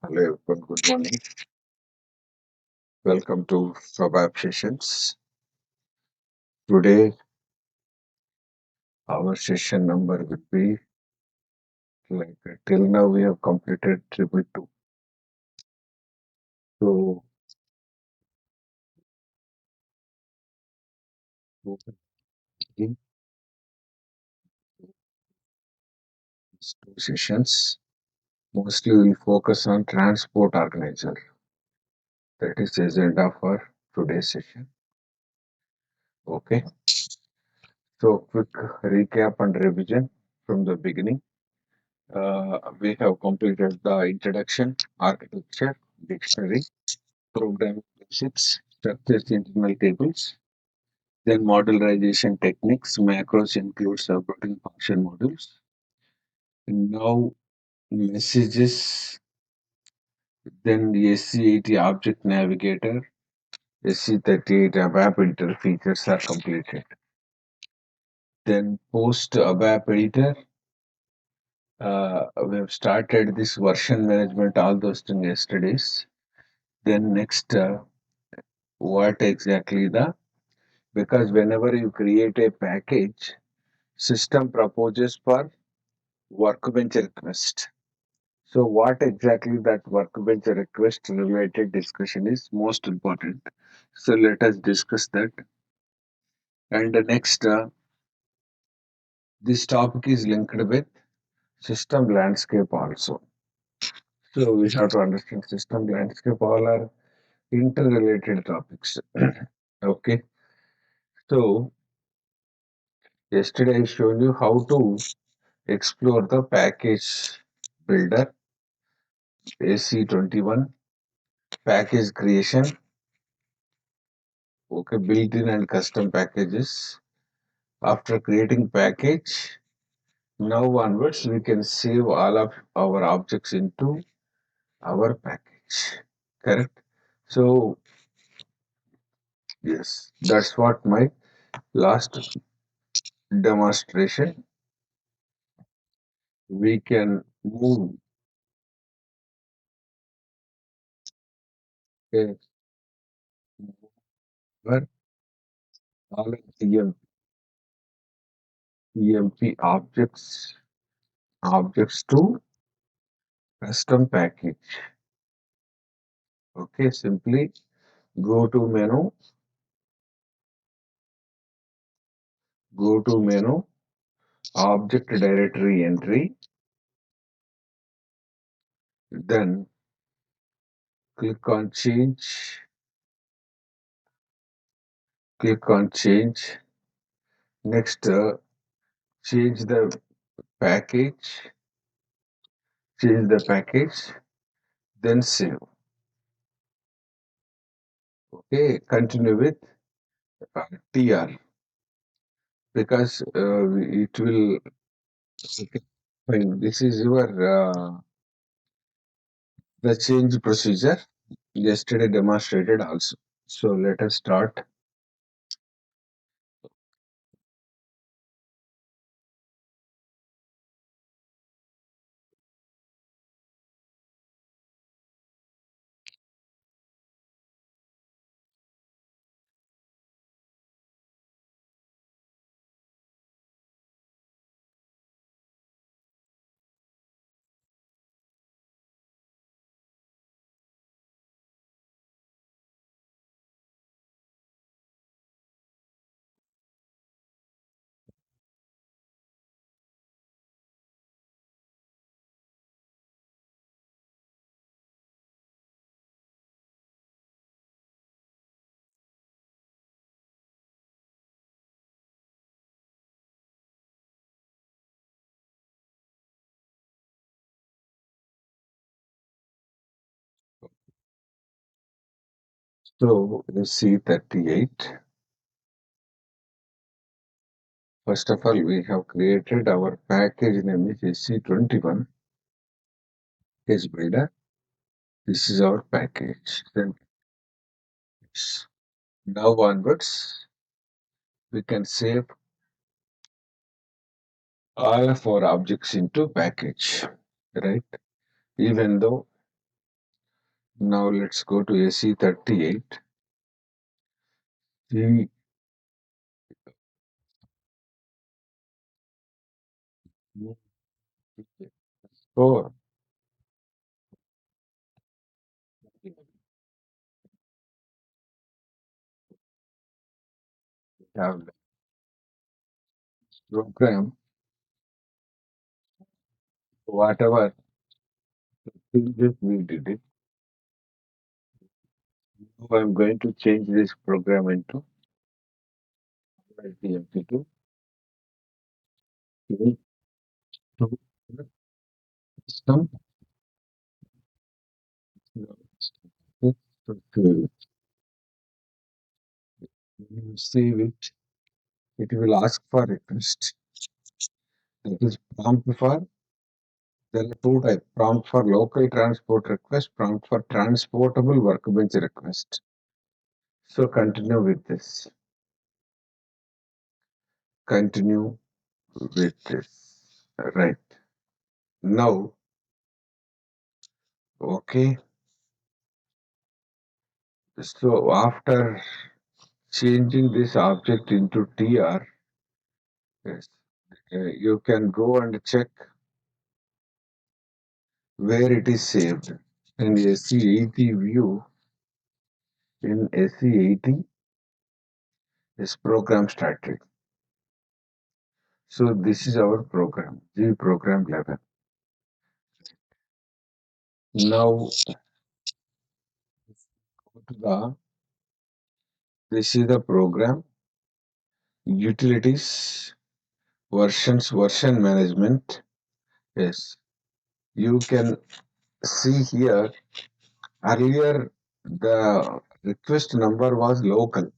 Hello, everyone. Good morning. Welcome to Swabab Sessions. Today, our session number will be till now we have completed triple two. So, in these two sessions, mostly we'll focus on transport organizer. That is the agenda for today's session. Okay. So, quick recap and revision from the beginning. We have completed the introduction, architecture, dictionary, programming basics, structures, internal tables. Then modularization techniques, macros include subroutine function modules. Now messages, then the SC80 object navigator, SC38 ABAP editor features are completed. Then post ABAP editor, we have started this version management, all those things yesterday's. Then next, what exactly because whenever you create a package, system proposes for workbench request. So what exactly that workbench request related discussion is most important. So let us discuss that. And the next, this topic is linked with system landscape also. So we have to understand system landscape, all are interrelated topics. Okay. So yesterday I showed you how to explore the package builder AC21 package creation. Okay, built-in and custom packages. After creating package, now onwards we can save all of our objects into our package. Correct? So yes, that's what my last demonstration. We can move over all EMP objects to custom package. Okay, simply go to menu, object directory entry, then click on change. Next, change the package, then save. Okay, continue with TR because it will. Okay, fine. This is your the change procedure yesterday demonstrated also. So let us start. So you see 38. First of all, we have created our package name is SC21 package builder. This is our package. Then now onwards, we can save all of our objects into package, right? Even though Now let's go to AC 38. The 4 have the program, whatever changes we did it. Now I'm going to change this program into SDMP2 to system. To save it, it will ask for request. That is prompt for, there are two types, prompt for local transport request, prompt for transportable workbench request. So continue with this. Continue with this. Right. Now, okay. So after changing this object into TR, yes, you can go and check where it is saved. In SC80 view, in SC80 is program started. So this is our program, G program level. Now go to the, this is the program, utilities, versions, version management. Yes, you can see here, earlier the request number was local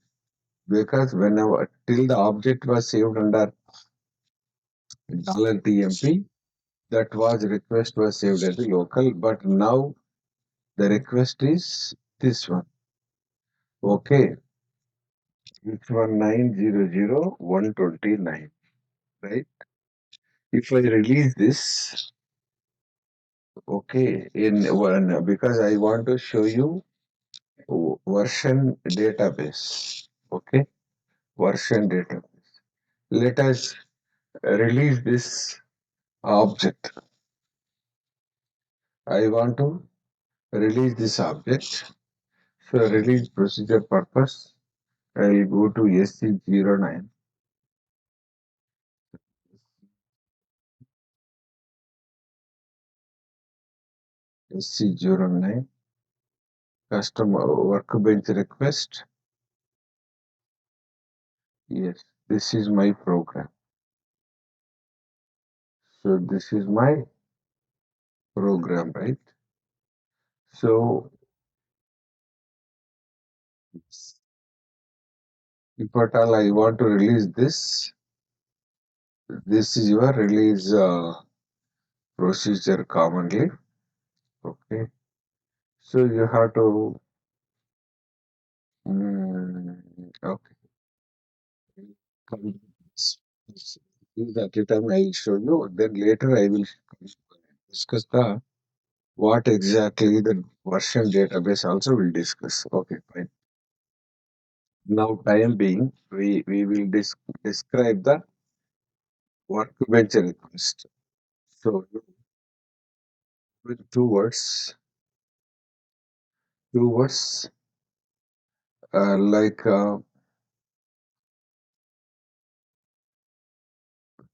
because whenever till the object was saved under $TMP, that was request was saved as a local, but now the request is this one. Okay, it's 1900129, right? If I release this, okay, in one, because I want to show you version database. Okay, version database. Let us release this object. I want to release this object. So release procedure purpose. I will go to SC09. SC09. Custom workbench request. Yes, this is my program. So this is my program, right? So if at all I want to release this, this is your release procedure commonly. Okay. So you have to, okay. Come to at the time I will show you. Then later I will discuss the what exactly the version database also will discuss. Okay, fine. Now time being, we will describe the workbench request. So with two words like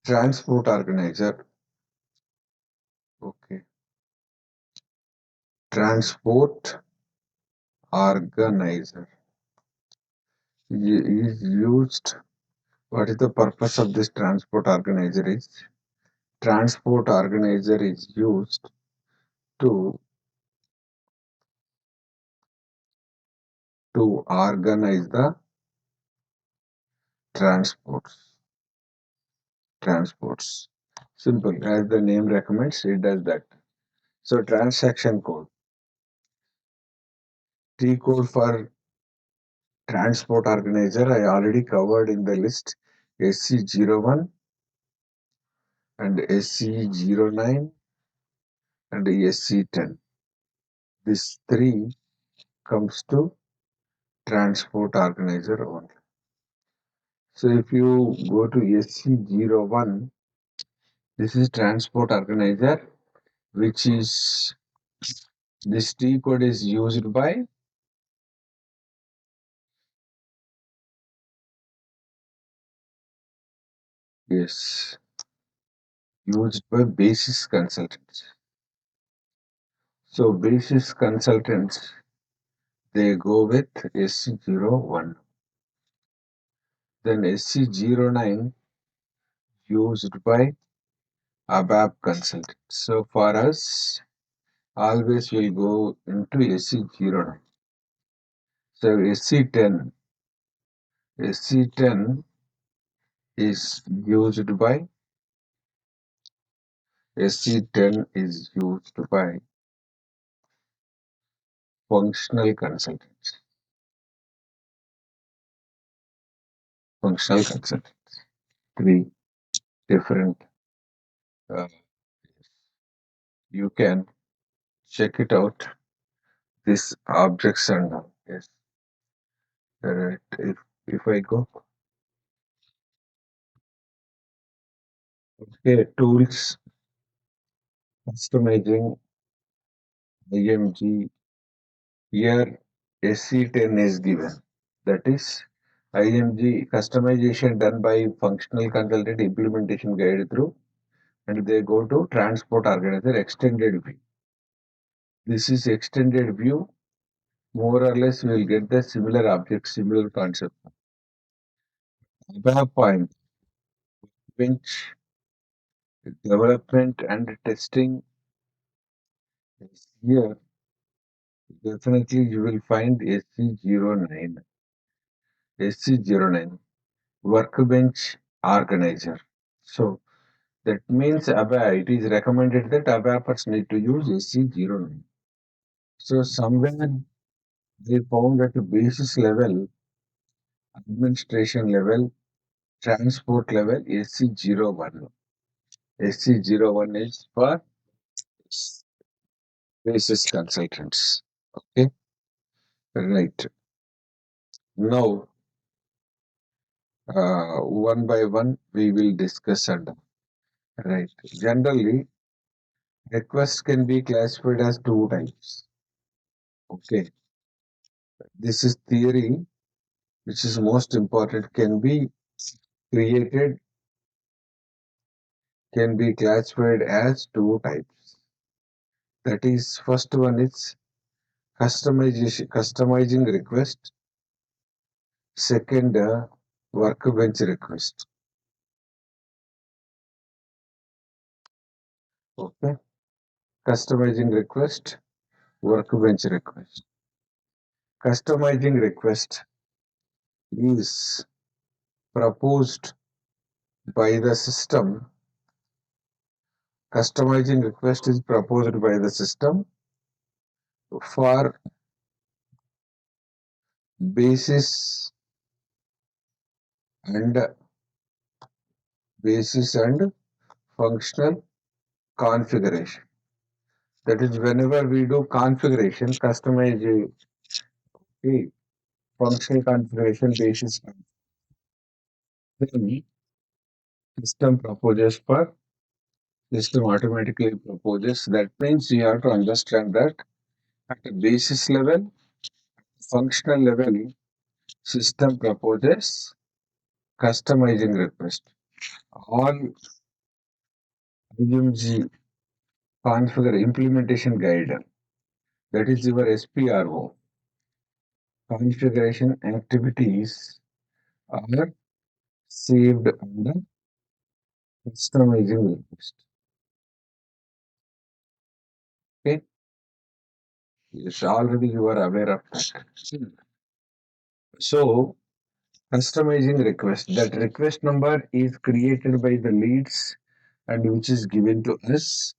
transport organizer. Okay, transport organizer is used. What is the purpose of this transport organizer? Is transport organizer is used to organize the transports. Transports. Simple, as the name recommends, it does that. So transaction code. T code for transport organizer I already covered in the list, SC01 and SC09 and SC10. This 3 comes to transport organizer only. So if you go to SC01, this is transport organizer, which is this T code is used by yes used by basis consultants. So basis consultants they go with SC01. Then SC09 used by ABAP consultants. So for us, always will go into SC09. So SC10 is used by SC10 is used by functional consultants. Functional consultants. 3 different. Uh, you can check it out. This objects and yes. Right. If I go okay, tools customizing IMG here SC10 is given. That is IMG customization done by functional consultant implementation guide through and they go to transport organizer extended view. This is extended view. More or less, we will get the similar object, similar concept. Above point, bench development and testing is here. Definitely, you will find SC09. SC09 workbench organizer. So that means it is recommended that ABAPers need to use SC09. So somewhere they found at a basis level, administration level, transport level, SC01. SC01 is for basis consultants. Okay, right. Now, one by one, we will discuss and right. Generally, requests can be classified as 2 types. Okay, this is theory, which is most important. Can be classified as 2 types. That is, first one is customizing request. Second, workbench request. Okay, customizing request, workbench request. Customizing request is proposed by the system. Customizing request is proposed by the system for basis and functional configuration. That is, whenever we do configuration, customizing functional configuration basis, then system automatically proposes. That means you have to understand that at a basis level, functional level, system proposes customizing request. All IMG configure implementation guide, that is your SPRO, configuration activities are saved under customizing request. Okay, yes, already you are aware of that. So, customizing request, that request number is created by the leads and which is given to us.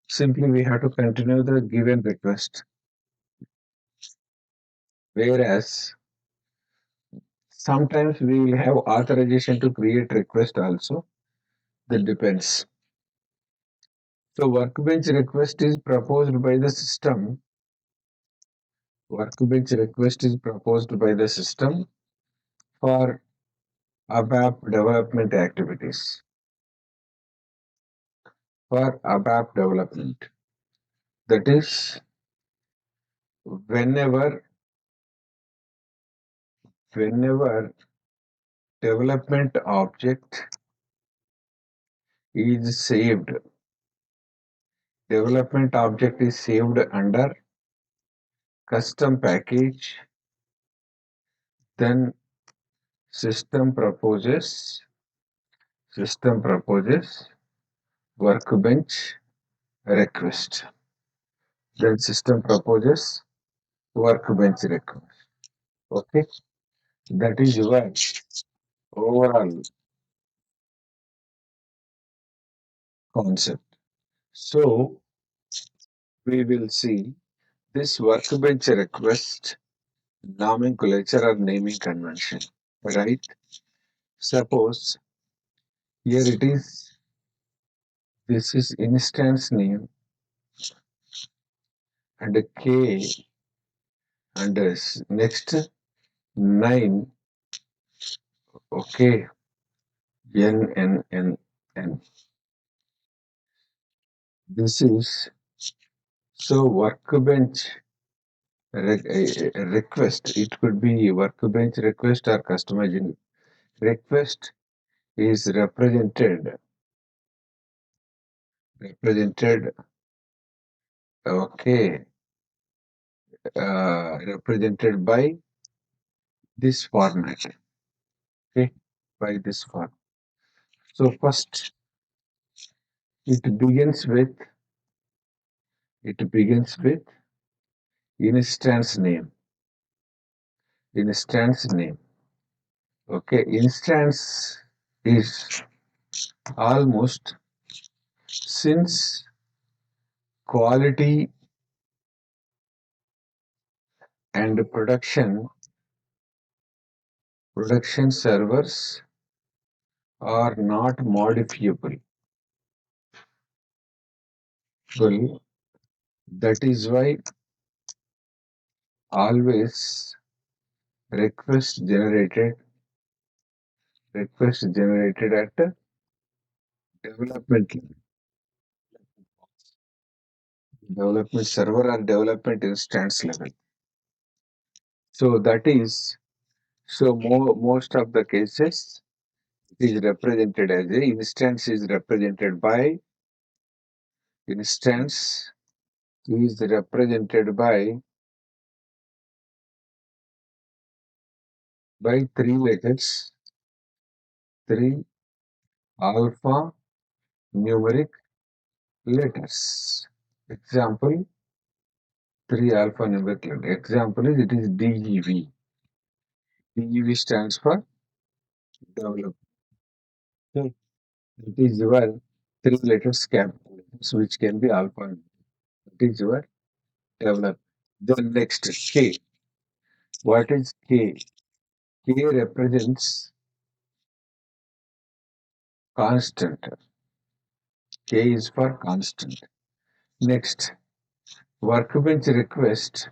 Simply we have to continue the given request. Whereas sometimes we will have authorization to create request also. That depends. So workbench request is proposed by the system Workbench request is proposed by the system for ABAP development activities. For ABAP development, that is, whenever whenever development object is saved, development object is saved under custom package, then system proposes system proposes workbench request. Then system proposes workbench request. Okay, that is your overall concept. So we will see this workbench request nomenclature or naming convention, right? Suppose here it is, this is instance name and K and next 9, okay, N. This is so workbench request. It could be workbench request or customizing request is represented, okay, represented by this format, okay, by this format. So first it begins with instance name, instance name. Okay, instance is almost, since quality and production servers are not modifiable. Well, that is why always request generated at development development server or development instance level. So that is, so most of the cases it is represented as a instance is represented by instance is represented by three letters, three alpha numeric letters. Example, three alphanumeric letters. Example is it is DEV. DEV stands for develop. Okay. It is your three letters capital letters, which can be alpha. It is your develop. Then next K. What is K? K represents constant. K is for constant. Next, workbench request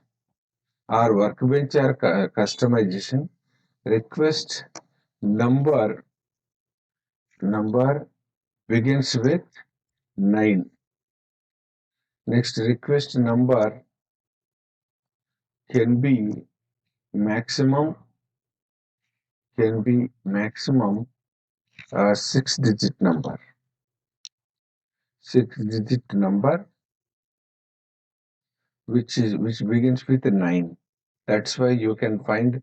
or workbench or customization request number begins with 9. Next, request number can be maximum maximum 6-digit number. 6-digit number which begins with 9. That's why you can find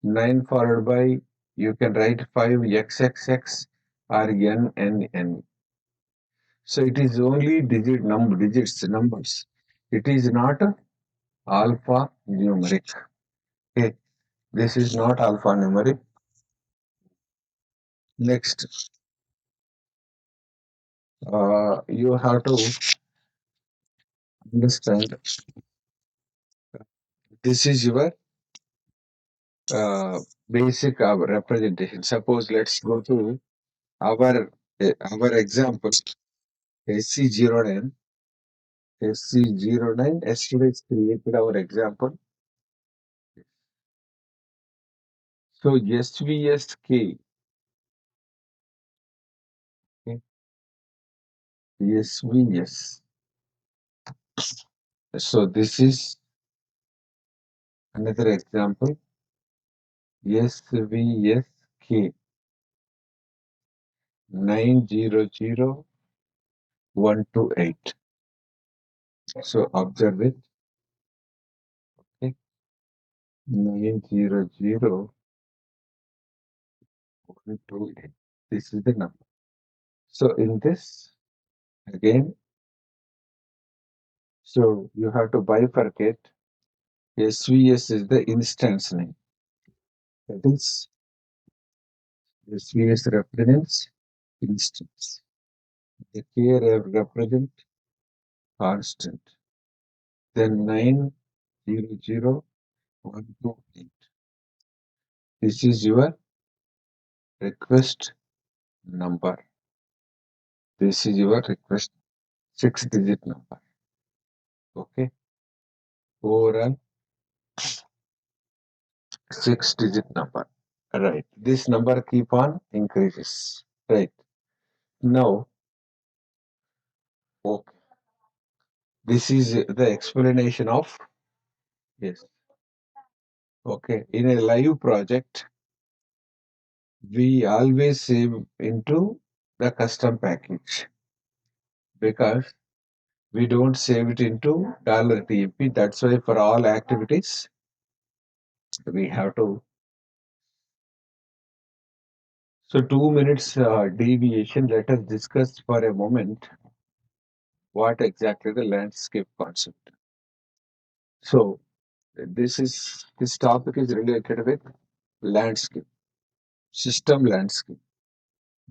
9 followed by, you can write 5 XXX or NNN. So it is only digits numbers. It is not alpha numeric. Okay, this is not alphanumeric. Next, you have to understand this is your uh, basic representation. Suppose let's go to our example SC09. SC09, yesterday is created our example. So SVSK, okay, SVS. So this is another example. SVSK 900128. So observe it. Okay. 900128. This is the number. So in this, again, so you have to bifurcate. SVS is the instance name. That is, SVS represents instance. The K represent constant. Then 900128. This is your request number. This is your request 6-digit number. Okay. Overall 6-digit number. Right. This number keep on increases. Right. Now, okay. This is the explanation of yes. Okay. In a live project, we always save into the custom package because we don't save it into $TMP. That's why for all activities, we have to. So 2 minutes deviation. Let us discuss for a moment what exactly the landscape concept. So this topic is related with landscape, system landscape.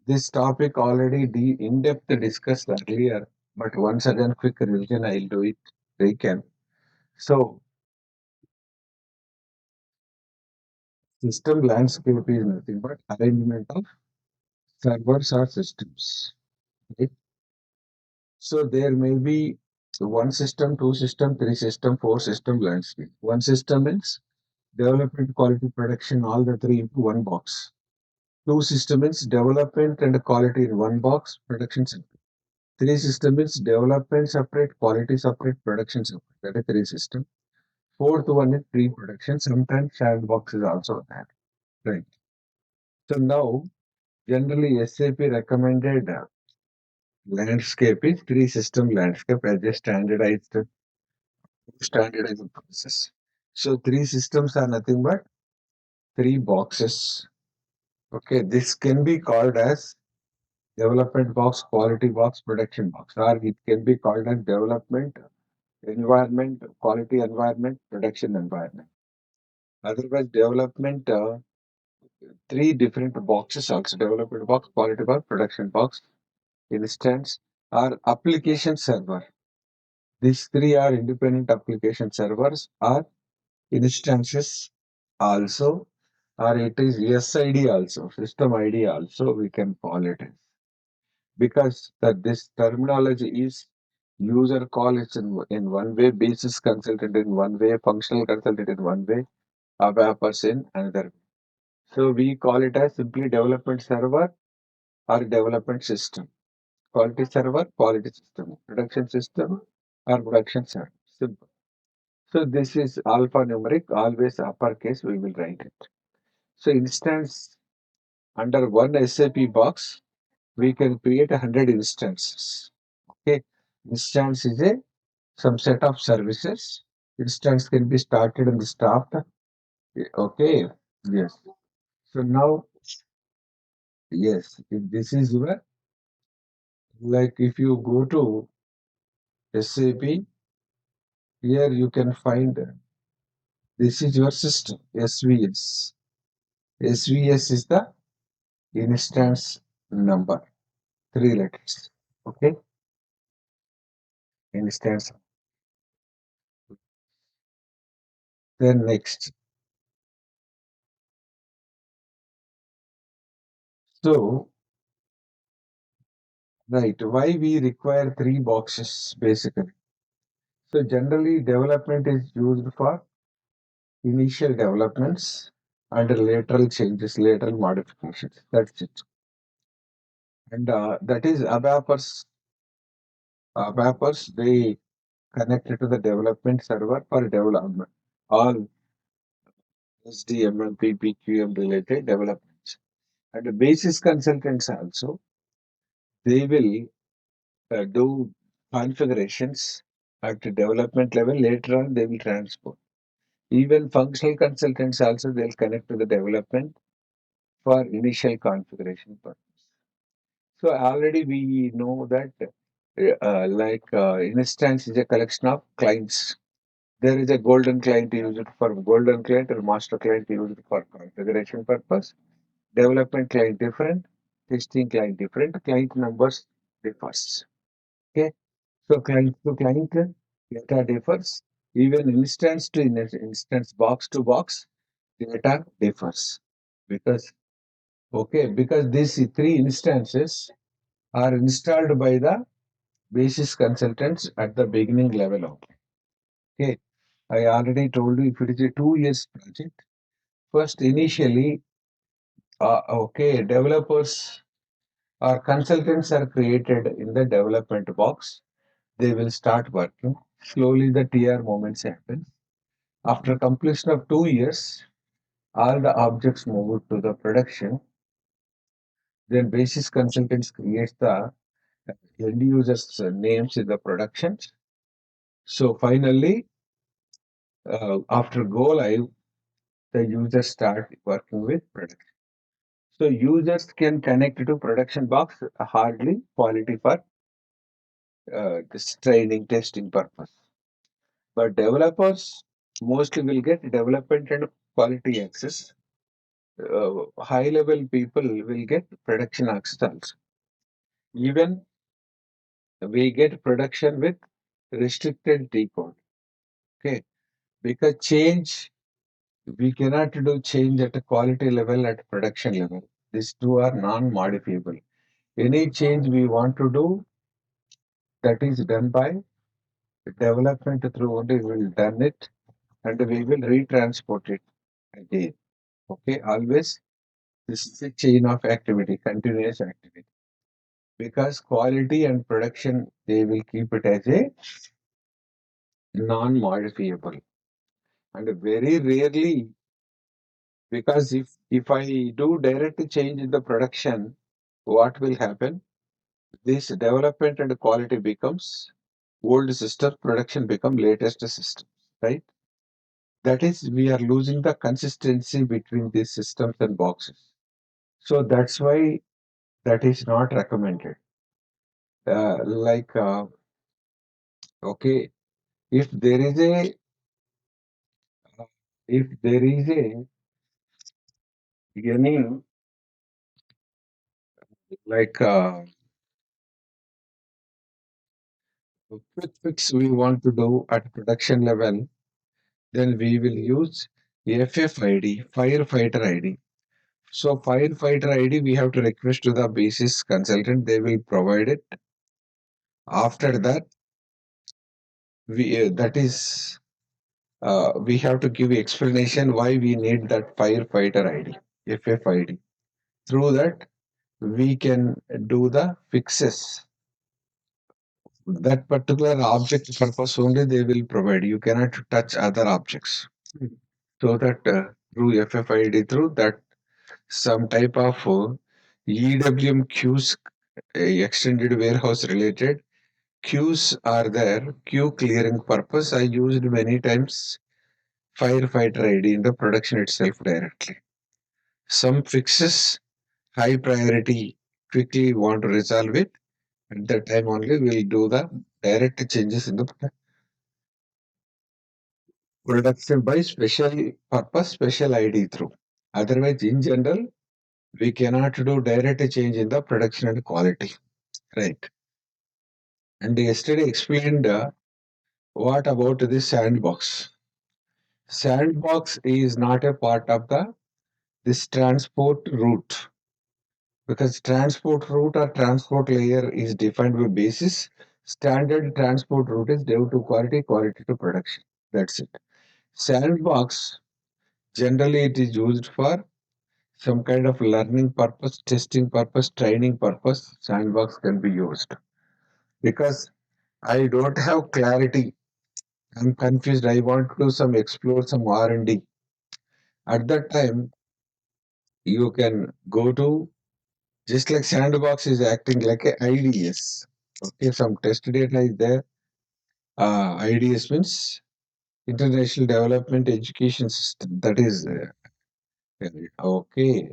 This topic already in-depth discussed earlier, but once again, quick revision, I'll do it, recap. So, system landscape is nothing but arrangement of servers or systems, right? So there may be one system, two system, three system, four system landscape. One system is development, quality, production, all the three into one box. Two system is development and quality in one box, production separate. Three system is development separate, quality separate, production separate. That is three system. Fourth one is pre-production. Sometimes sandbox is also there. Right. So now, generally SAP recommended landscape is three system landscape as a standardized process. So three systems are nothing but three boxes. Okay, this can be called as development box, quality box, production box, or it can be called as development environment, quality environment, production environment. Otherwise, development three different boxes also development box, quality box, production box, instance, or application server. These three are independent application servers or instances also, or it is SID also, system ID also, we can call it as. Because this terminology is user call is in one way, basis consultant in one way, functional consultant in one way, ABAPers in another. So we call it as simply development server or development system. Quality server, quality system. Production system or production server. Simple. So this is alphanumeric, always uppercase, we will write it. So instance under one SAP box, we can create 100 instances. Okay. Instance is a some set of services. Instance can be started and stopped. Okay. Yes. So now, yes, if this is your, like if you go to SAP, here you can find this is your system, SVS. SVS is the instance number, three letters. Okay, instance. Then next. So, right, why we require three boxes basically? So generally development is used for initial developments and lateral changes, lateral modifications. That's it. And that is ABAPers. ABAPers, they connected to the development server for development. All SDMM, PPQM related developments. And the basis consultants also, they will do configurations at the development level. Later on, they will transport. Even functional consultants also, they'll connect to the development for initial configuration purpose. So already we know that instance is a collection of clients. There is a golden client used for golden client or master client used for configuration purpose. Development client different, testing client different, client numbers differs. Okay, so client to client data differs. Even instance to instance, box to box data differs because because these three instances are installed by the basis consultants at the beginning level only. Okay, I already told you if it is a 2 years project, first initially, developers or consultants are created in the development box. They will start working. Slowly, the TR moments happen. After completion of 2 years, all the objects move to the production. Then basis consultants create the end users' names in the production. So finally, after go live, the users start working with production. So users can connect to production box hardly quality for this training testing purpose. But developers mostly will get development and quality access. High level people will get production access also. Even we get production with restricted decode. Okay, because change we cannot do change at a quality level at production level. These two are non-modifiable. Any change we want to do, that is done by development through only we will done it and we will retransport it again. Okay, always this is a chain of activity, continuous activity. Because quality and production, they will keep it as a non-modifiable. And very rarely, because if I do direct change in the production, what will happen? This development and quality becomes old system, production become latest system, right? That is, we are losing the consistency between these systems and boxes. So that's why that is not recommended. Like, okay, if there is a, if there is a any like quick fix we want to do at production level, then we will use FFID, firefighter ID. So firefighter ID, we have to request to the basis consultant. They will provide it. After that, we have to give explanation why we need that firefighter ID, FFID. Through that, we can do the fixes. That particular object purpose only they will provide. You cannot touch other objects. So that through FFID, through that some type of EWM queues, extended warehouse related queues are there. Queue clearing purpose. I used many times firefighter ID in the production itself directly. Some fixes high priority quickly want to resolve it. At that time only we'll do the direct changes in the production by special purpose, special ID through. Otherwise, in general, we cannot do direct change in the production and quality. Right. And yesterday explained what about this sandbox. Sandbox is not a part of the this transport route because transport route or transport layer is defined by basis. Standard transport route is due to quality, quality to production. That's it. Sandbox Generally, it is used for some kind of learning purpose, testing purpose, training purpose. Sandbox can be used because I don't have clarity. I'm confused. I want to do some explore some R&D. At that time, you can go to just like sandbox is acting like a IDS. Okay, some test data is there. IDS means International Development Education System. That is okay.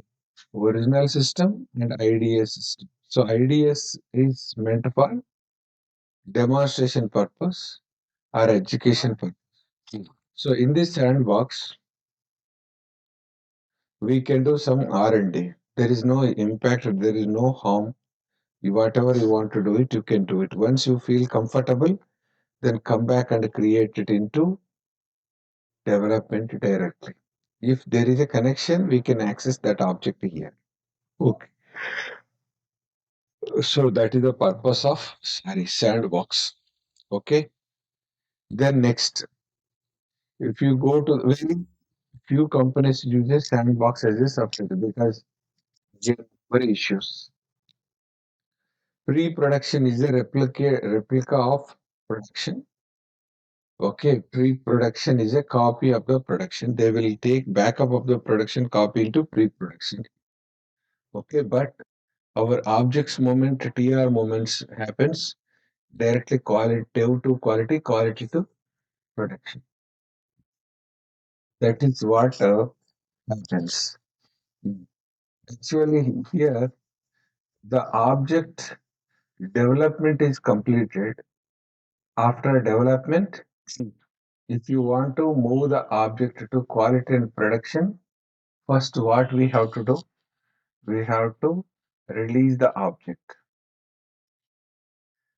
Original system and IDS system. So IDS is meant for demonstration purpose or education purpose. So in this sandbox, we can do some R&D. There is no impact, there is no harm. Whatever you want to do it, you can do it. Once you feel comfortable, then come back and create it into development directly. If there is a connection, we can access that object here. Okay. So that is the purpose of sandbox. Okay. Then next, if you go to very few companies use sandbox as a substitute because there are very issues. Pre-production is a replica of production. Okay, pre-production is a copy of the production. They will take backup of the production copy into pre-production. Okay, but our objects moment, TR moments happens directly qualitative to quality, quality to production. That is what happens. Actually, here the object development is completed. After development, if you want to move the object to quality and production, first what we have to do? We have to release the object.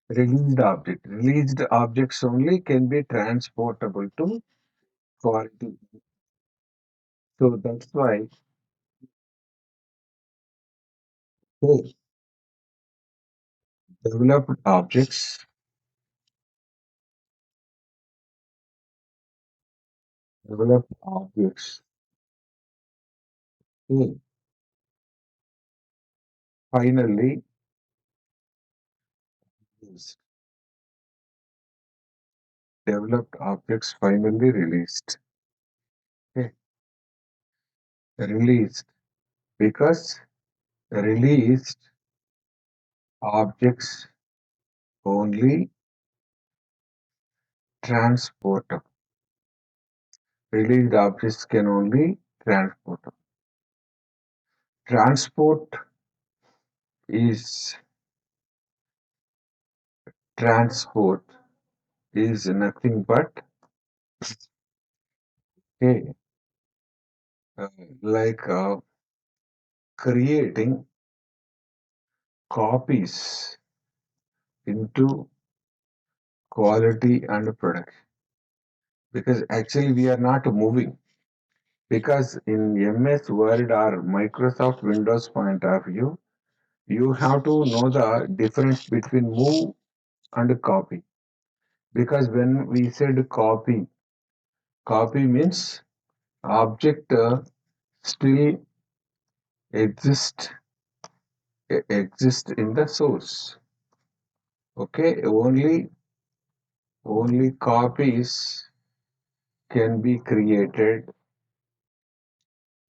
Release the object. Released objects only can be transportable to quality. So that's why hey, developed objects, developed objects, hey, finally is developed objects finally released. Okay, released because released objects only transportable. Released objects can only transport. Transport is transport is nothing but okay, uh, like creating copies into quality and production. Because actually we are not moving. Because in MS Word or Microsoft Windows point of view, you have to know the difference between move and copy. Because when we said copy, copy means object still exist exist in the source. Okay, only copies can be created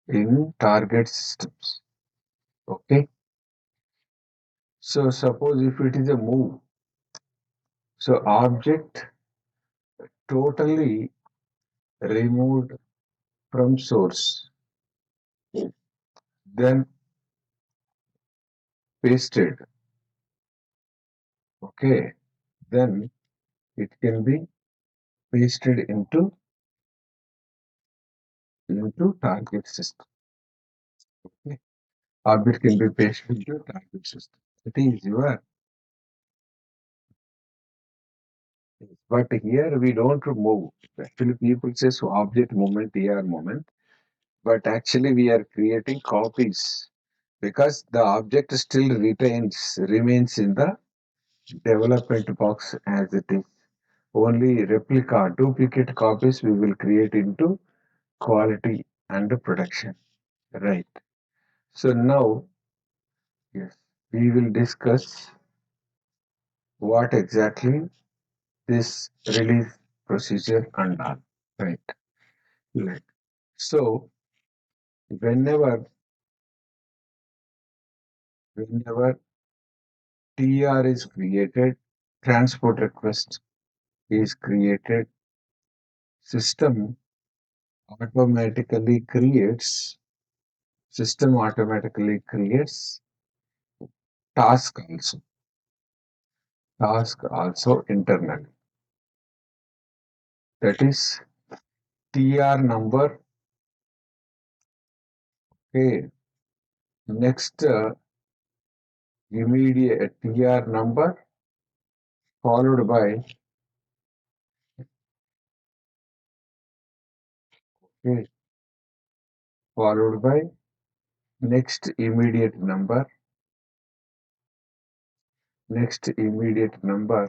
in target systems. Okay, so suppose if it is a move, so object totally removed from source, then pasted. Okay, then it can be pasted into target system. Okay, object can be pasted into target system. It is your but here we don't move. Actually, people say so object moment, AR moment, but actually we are creating copies because the object still remains in the development box as it is. Only replica, duplicate copies we will create into quality. and production. Right. So now, yes, we will discuss what exactly this release procedure and all. Right. Right. So whenever whenever TR is created, transport request is created, system automatically creates system automatically creates task also internally. That is TR number. Okay. Next, immediate TR number followed by, okay, followed by next immediate number. Next immediate number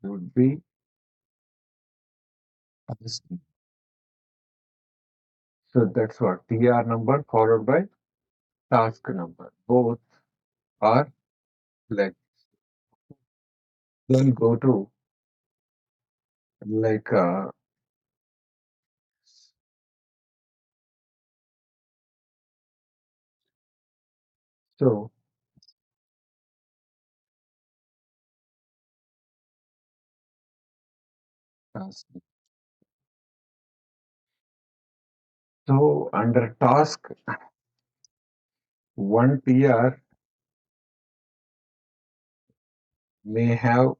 would be task. So that's what TR number followed by task number. Both are like, then go to like so task. So under task, one TR may have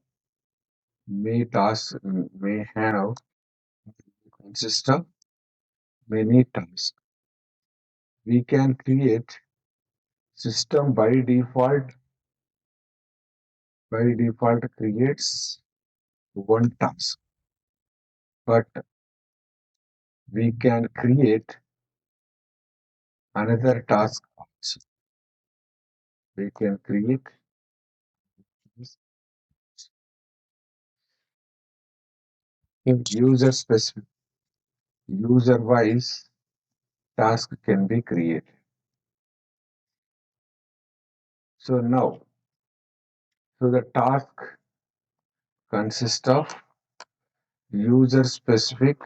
may have consist of many tasks. We can create system by default creates one task, but we can create another task also. We can create this user specific, user wise task can be created. So now, so the task consists of user specific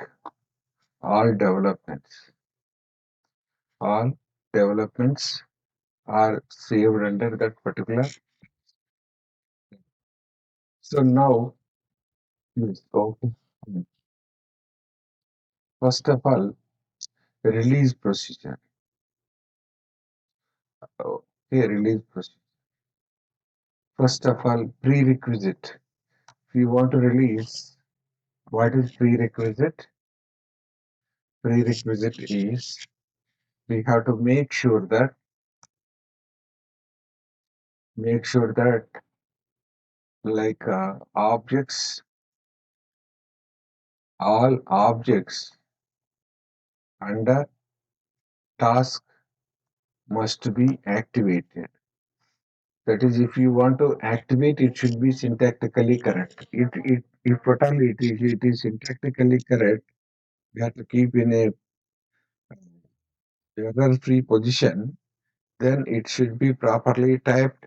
all developments. All developments are saved under that particular. So now, yes, okay. First of all, release procedure. Okay, release procedure. First of all, prerequisite. If you want to release, what is prerequisite? Prerequisite is we have to make sure that like objects, all objects under task must be activated. That is, if you want to activate, it should be syntactically correct. If totally it is syntactically correct, we have to keep in a error-free position. Then it should be properly typed.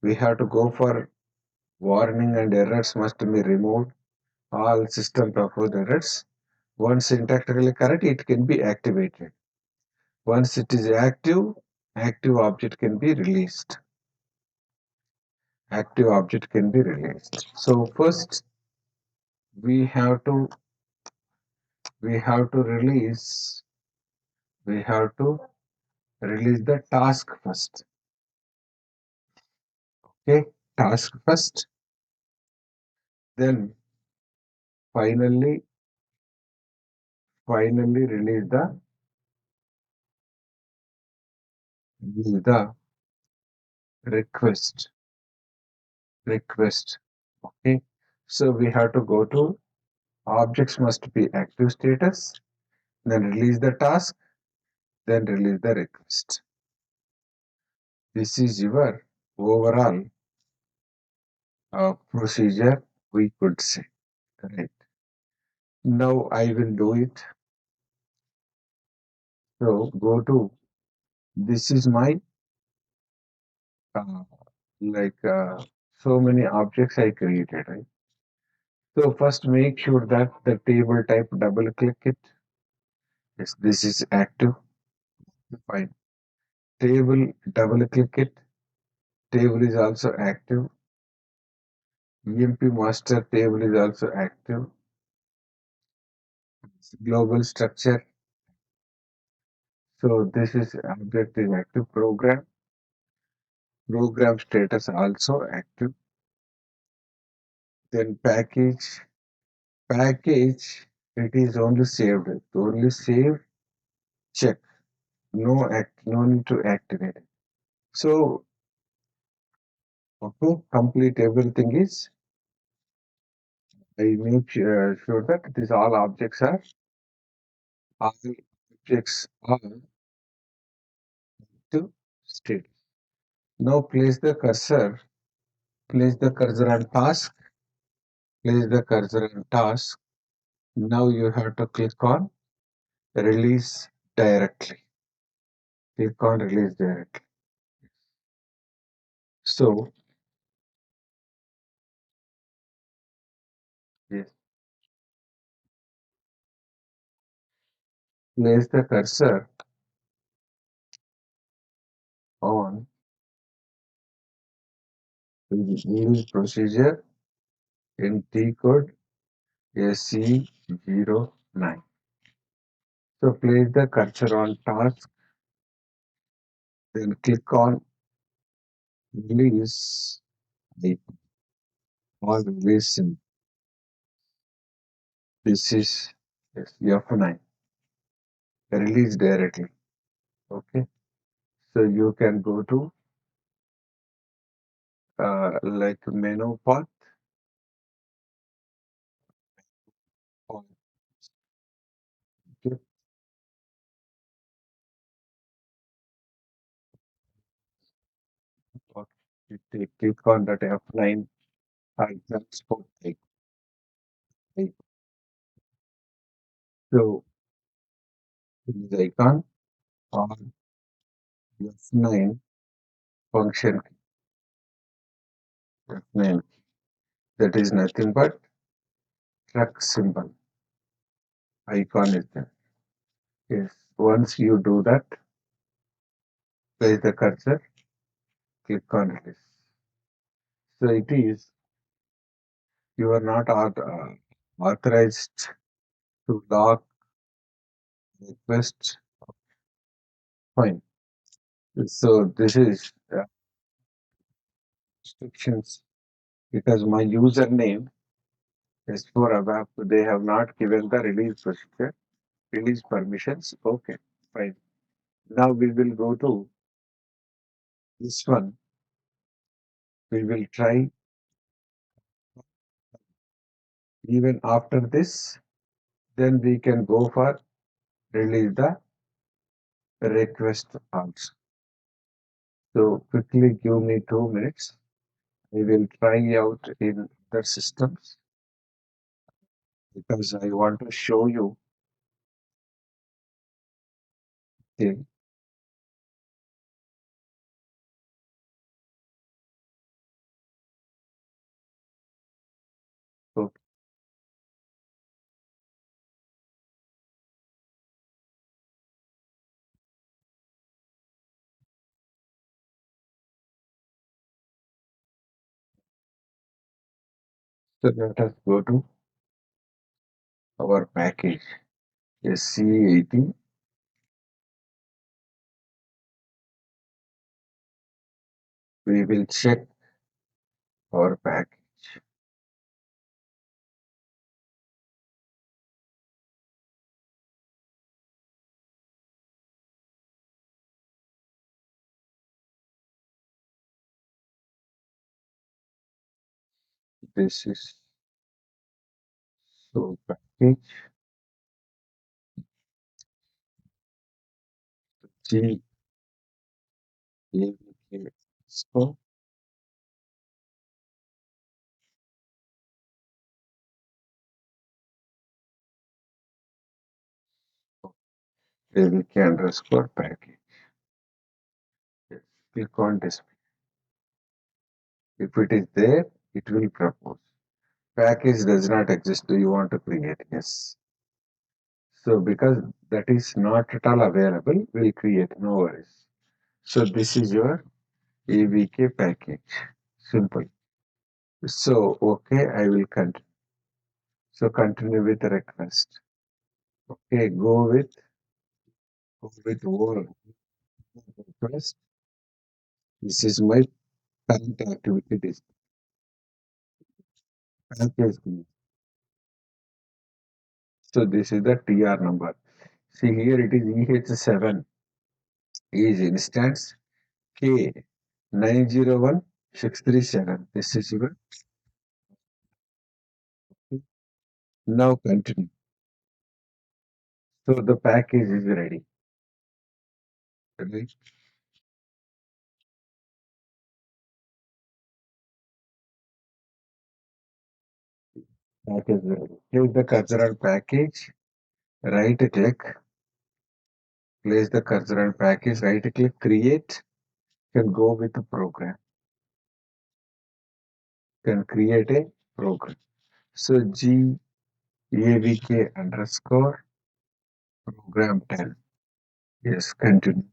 We have to go for warning and errors must be removed. All system proposed errors. Once syntactically correct, it can be activated. Once it is active, active object can be released. Active object can be released. So first we have to we have to release we have to release the task first. Okay, task first. Then finally release the request. Request. Okay. So we have to go to objects must be active status, then release the task, then release the request. This is your overall procedure, we could say. Right. Now I will do it. So go to, this is my uh, like so many objects I created, right? So first make sure that the table type, double click it. Yes, this is active. Fine. Table, double click it. Table is also active. EMP master table is also active. Global structure. So this is object is active. Program. Program status also active. Then package. Package, it is only saved. Only save, check. No need to activate it. So, okay, complete everything is. I make sure that these all objects are to state. Now place the cursor on task, place the cursor on task. Now you have to click on release directly. Click on release directly. So, yes, place the cursor on release procedure in T code SC09. So place the cursor on task, then click on release icon or release symbol. This is yes, F9. Release directly. Okay. So you can go to like menu path or click, or click on that F9 transport icon. So this icon on F9 function F9. That is nothing but truck symbol icon is there. Yes. Once you do that, place the cursor, click on it. So it is you are not authorized to lock request. Fine. So this is restrictions because my username is for ABAP. They have not given the release procedure, release permissions. Okay, fine. Now we will go to this one. We will try even after this. Then we can go for release the request also. So quickly give me 2 minutes. I will try out in other systems because I want to show you the so, so let us go to our package SC18. We will check our package. This is so package G AVK scope. AVK underscore package. Yes. Click on display. If it is there, it will propose. Package does not exist. Do you want to create? Yes. So because that is not at all available, we'll create. No worries. So this is your AVK package. Simple. So okay, I will continue. So continue with the request. Okay, go with word request. This is my current activity. This package. So this is the TR number. See here it is EH7 is instance K 901637. This is your now continue. So the package is ready. Right? Package ready. Place the cursor on package, right click, place the cursor on package, right click, create, can go with the program. Can create a program. So GAVK underscore program 10. Yes, continue.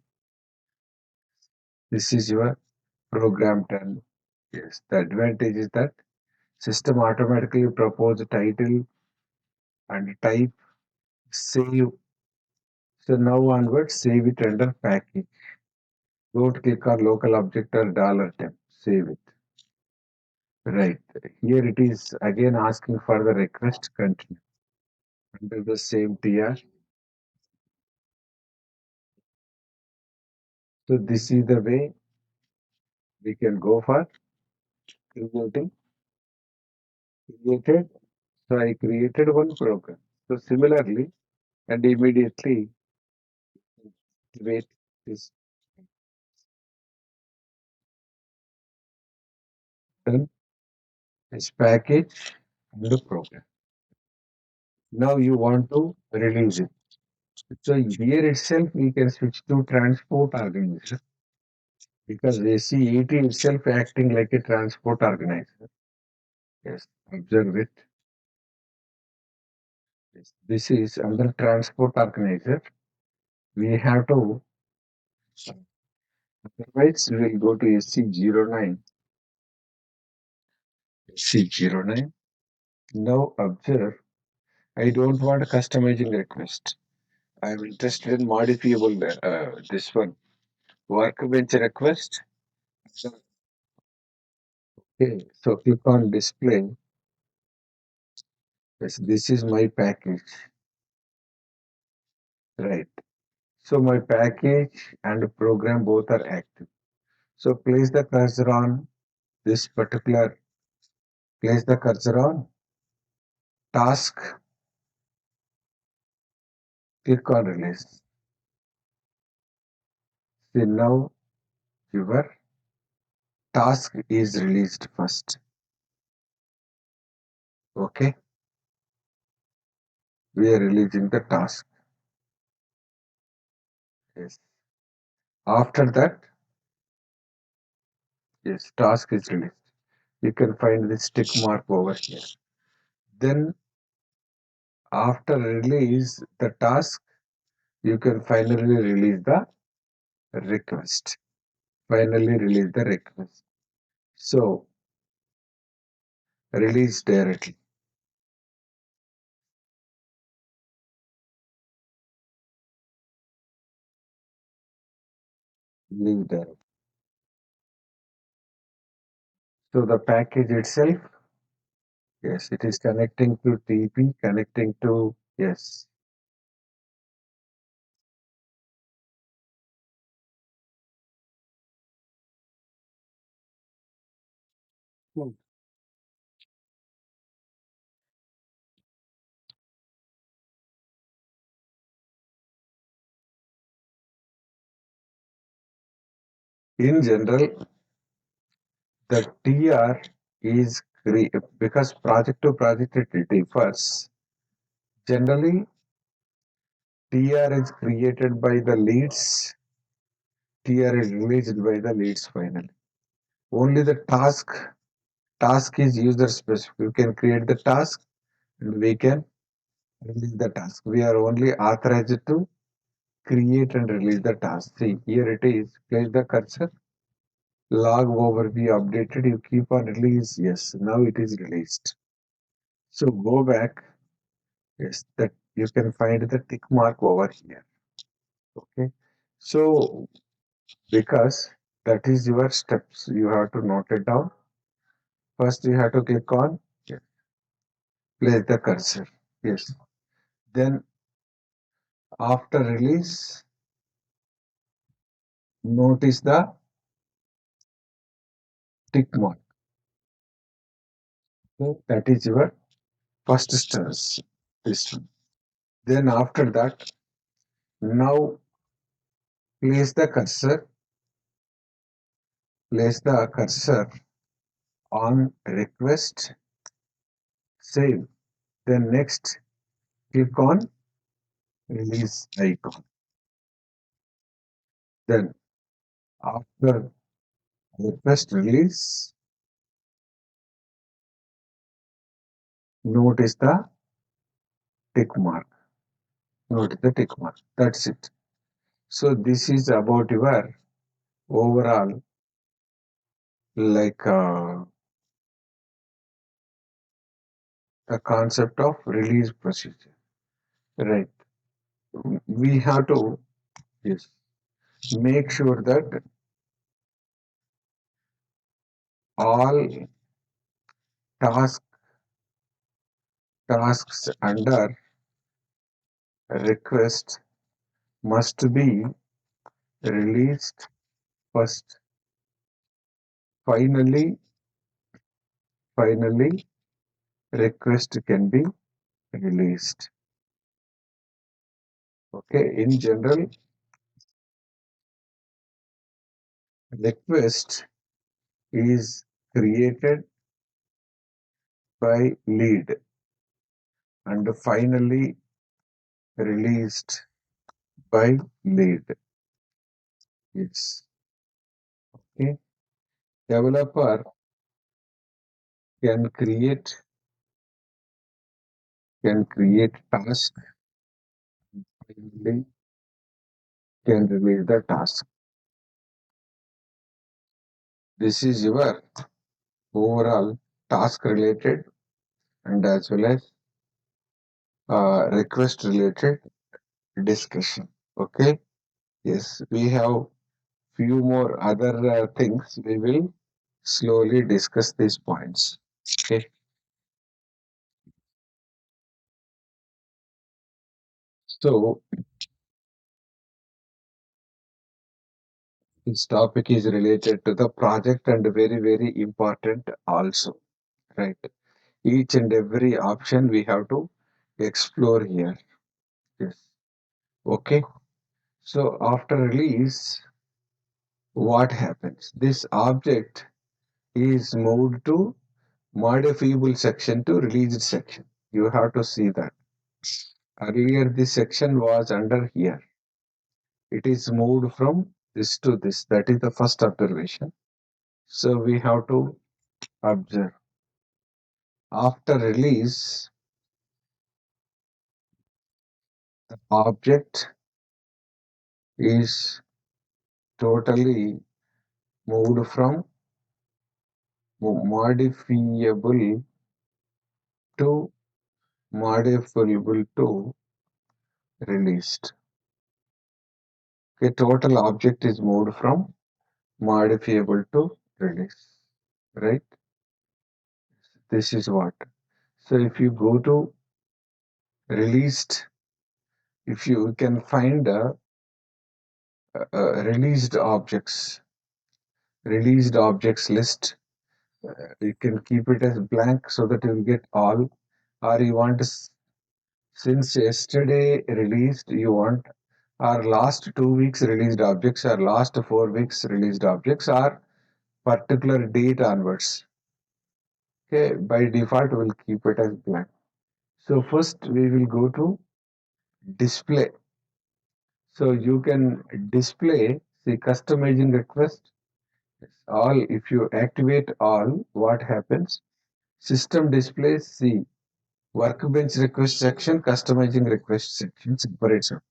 This is your program 10. Yes, the advantage is that system automatically propose a title and type, save. So now onwards, save it under package. Don't click on local object or $10. Save it. Right. Here it is again asking for the request continue. Under the same TR. So this is the way we can go for creating created. So I created one program. So similarly, and immediately wait is done this package and the program. Now you want to release it. So here itself we can switch to transport organizer because AC80 itself acting like a transport organizer. Yes, observe it. Yes. This is under transport organizer. We have to, otherwise we will go to SC09. SC09. Now observe, I don't want a customizing request. I'm interested in modifiable, this one, workbench request. Okay, so click on display. Yes, this is my package, right? So my package and program both are active. So this particular, place the cursor on task, click on release. See now your task is released first. Okay, we are releasing the task. Yes. After that, yes, task is released. You can find this tick mark over here. Then after release the task, you can finally release the request. Finally release the request. So release directly. Leave directly. So the package itself, yes, it is connecting to TP, connecting to, yes. Hmm. In general, the TR is because project to project it differs. Generally, TR is created by the leads. TR is released by the leads finally. Only the task is user specific. You can create the task and we can release the task. We are only authorized to create and release the task. See, here it is. Place the cursor. Log overview updated. You keep on release. Yes, now it is released. So go back. Yes, that you can find the tick mark over here. Okay. So because that is your steps, you have to note it down. First, you have to click on, yes, place the cursor. Yes. Then after release, notice the tick mark. Okay. That is your first steps. This one. Then after that, now place the cursor, place the cursor on request, save. Then next, click on release icon. Then after request release, notice the tick mark. Notice the tick mark. That's it. So this is about your overall like the concept of release procedure. Right. We have to, yes, make sure that all task tasks under request must be released first. Finally, request can be released. Okay. In general, request is created by lead and finally released by lead. Yes. Okay. Developer can create task, finally can release the task. This is your overall task related and as well as request related discussion. Okay. Yes, we have few more other things. We will slowly discuss these points. Okay. So this topic is related to the project and very, very important also, right? Each and every option we have to explore here. Yes. Okay. So after release, what happens? This object is moved to modifiable section to released section. You have to see that. Earlier, this section was under here. It is moved from this to this. That is the first observation. So we have to observe. After release, the object is totally moved from modifiable to modifiable to released. Okay, total object is moved from modifiable to release. Right? This is what. So if you go to released, if you can find released objects list, you can keep it as blank so that you will get all, or you want to, since yesterday released, you want our last 2 weeks released objects, or last 4 weeks released objects, or particular date onwards. Okay, by default, we'll keep it as blank. So first we will go to display. So you can display the customizing request. All, if you activate all, what happens? System displays the workbench request section, customizing request section separates out.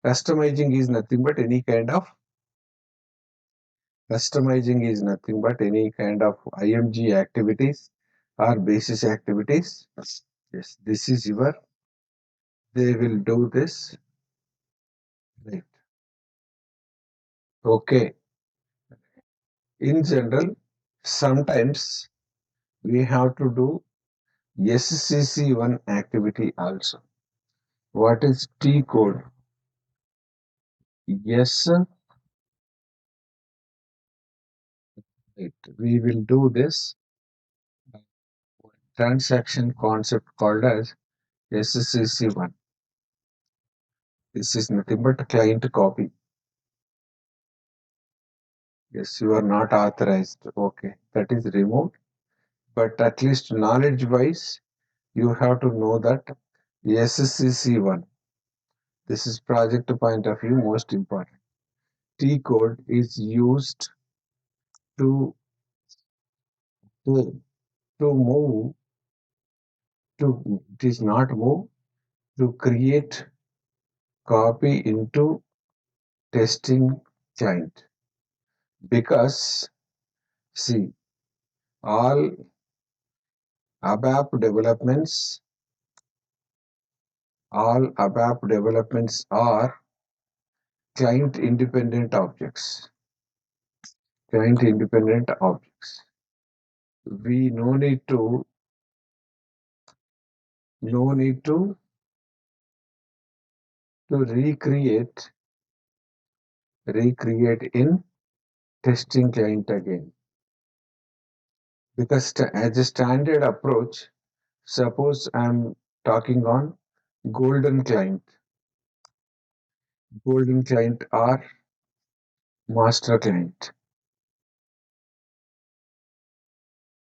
Customizing is nothing but any kind of IMG activities or basis activities. Yes, this is your, they will do this. Right. Okay. In general, sometimes we have to do SCC1 activity also. What is T code? Yes, right. We will do this transaction concept called as SCC1. This is nothing but client copy. Yes, you are not authorized. Okay, that is removed. But at least knowledge wise, you have to know that SCC1. This is project point of view most important. T code is used to to, to move to, it is not move, to create copy into testing client, because see, all ABAP developments are client independent objects. Client independent objects. We no need to recreate in testing client again, because as a standard approach, suppose I'm talking on golden client, or master client,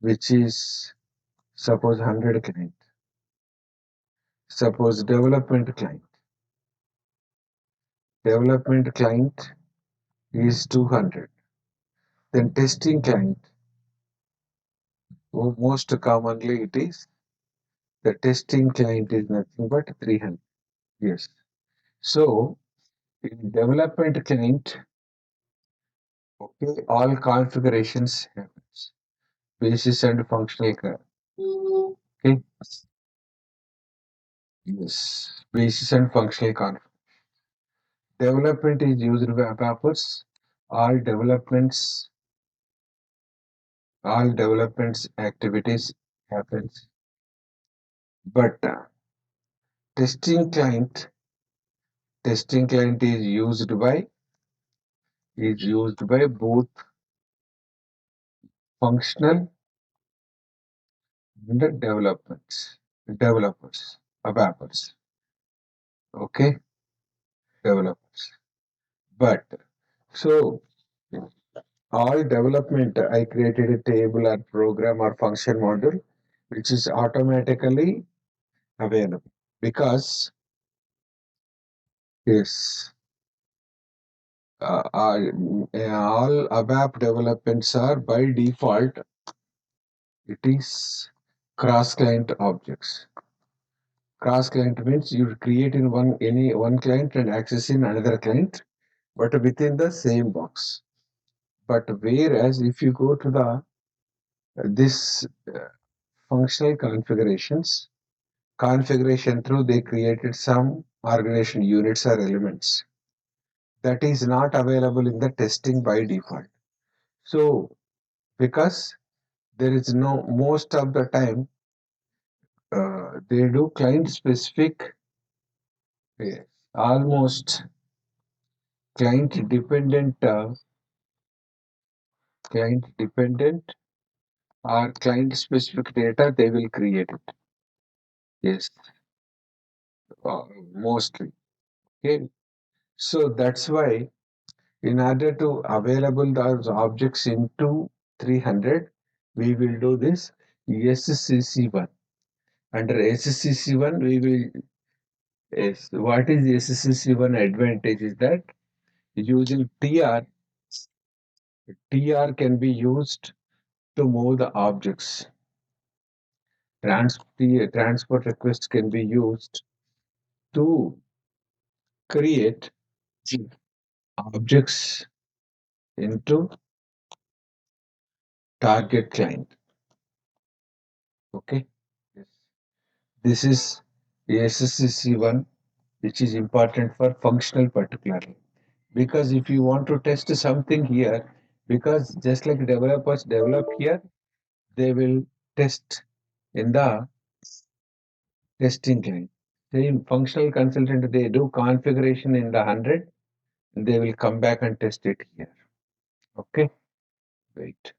which is suppose 100 client, suppose development client is 200, then testing client, most commonly it is, the testing client is nothing but 300. Yes. So in development client, okay, all configurations happens. Basis and functional. Okay. Yes. Basis and functional config. Development is used by wrappers. All developments, all developments activities happens. But testing client, is used by both functional and developers, wrappers. Okay, developers. But so all development, I created a table or program or function module which is automatically available, because yes, all ABAP developments are by default, it is cross client objects. Cross client means you create in any one client and access in another client, but within the same box. But whereas if you go to the this functional configuration through, they created some organization units or elements that is not available in the testing by default. So because there is no, most of the time they do client specific, almost client dependent, client dependent or client specific data they will create it. Yes, mostly. Okay, so that's why in order to available those objects into 300, we will do this SCC1. Under SCC1, we will Yes. What is SSC1 advantage is that using TR can be used to move the objects. The transport requests can be used to create objects into target client. Okay. Yes. This is the SSC1, which is important for functional particularly. Because if you want to test something here, because just like developers develop here, they will test in the testing client. Same functional consultant, they do configuration in the 100, they will come back and test it here. Okay, wait.